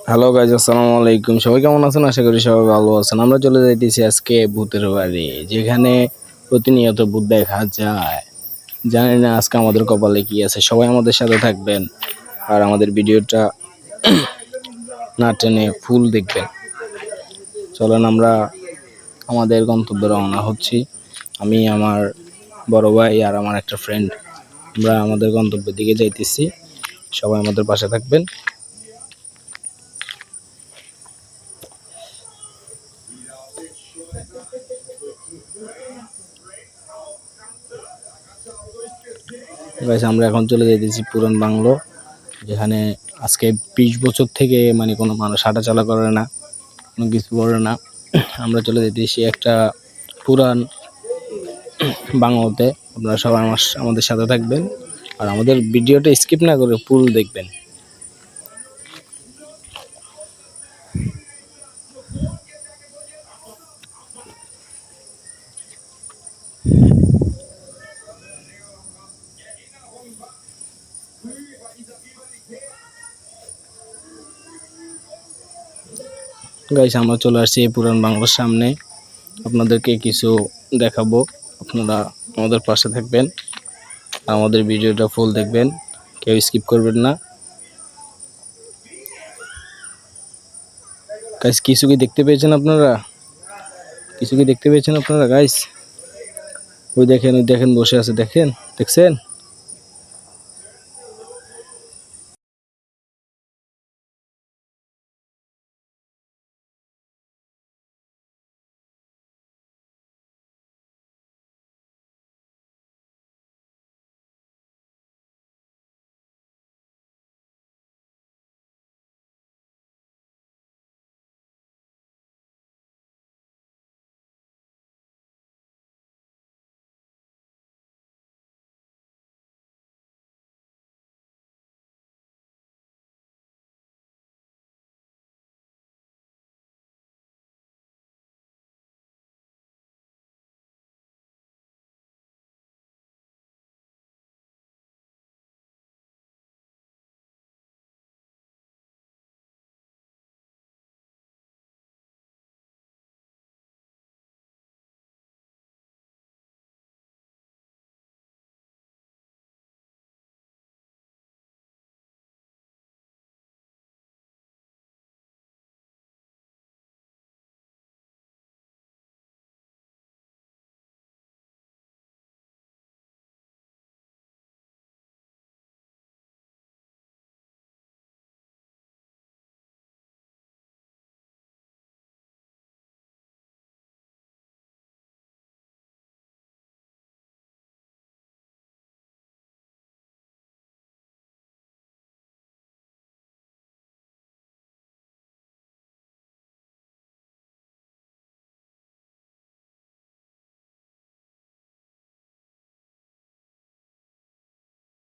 Hello guys, আসসালামু আলাইকুম। সবাই কেমন আছেন? আশা করি সবাই ভালো আছেন। আমরা চলে যাইতেছি আজকে ভূতের বাড়ি, যেখানে প্রতিনিয়ত ভূত দেখা যায়। জানি না আজকে আমাদের কপালে কি আছে। সবাই আমাদের সাথে থাকবেন আর আমাদের ভিডিওটা না টেনে ফুল দেখবেন। চলেন আমরা আমাদের গন্তব্যে রওনা হচ্ছি। আমি, আমার বড় ভাই আর আমার একটা ফ্রেন্ড, আমরা আমাদের গন্তব্যের দিকে যাইতেছি। সবাই আমাদের পাশে থাকবেন। গাইস, আমরা এখন চলে যাইতেছি পুরান বাংলো, যেখানে আজকে 20 বছর থেকে মানে কোনো মানুষ হাঁটাচলা করে না, কোনো কিছু করে না। আমরা চলে যেতেছি একটা পুরান বাংলোতে। আপনারা সবাই আমাদের সাথে থাকবেন আর আমাদের ভিডিওটা স্কিপ না করে ফুল দেখবেন। গাইস, আমরা চলে আসছি এই পুরান বাংলোর সামনে। আপনাদেরকে কিছু দেখাবো, আপনারা আমাদের পাশে থাকবেন, আমাদের ভিডিওটা ফুল দেখবেন, কেউ স্কিপ করবেন না। গাইস, কিছু কি দেখতে পেয়েছেন আপনারা? গাইস? ওই দেখেন বসে আছে, দেখেন, দেখছেন?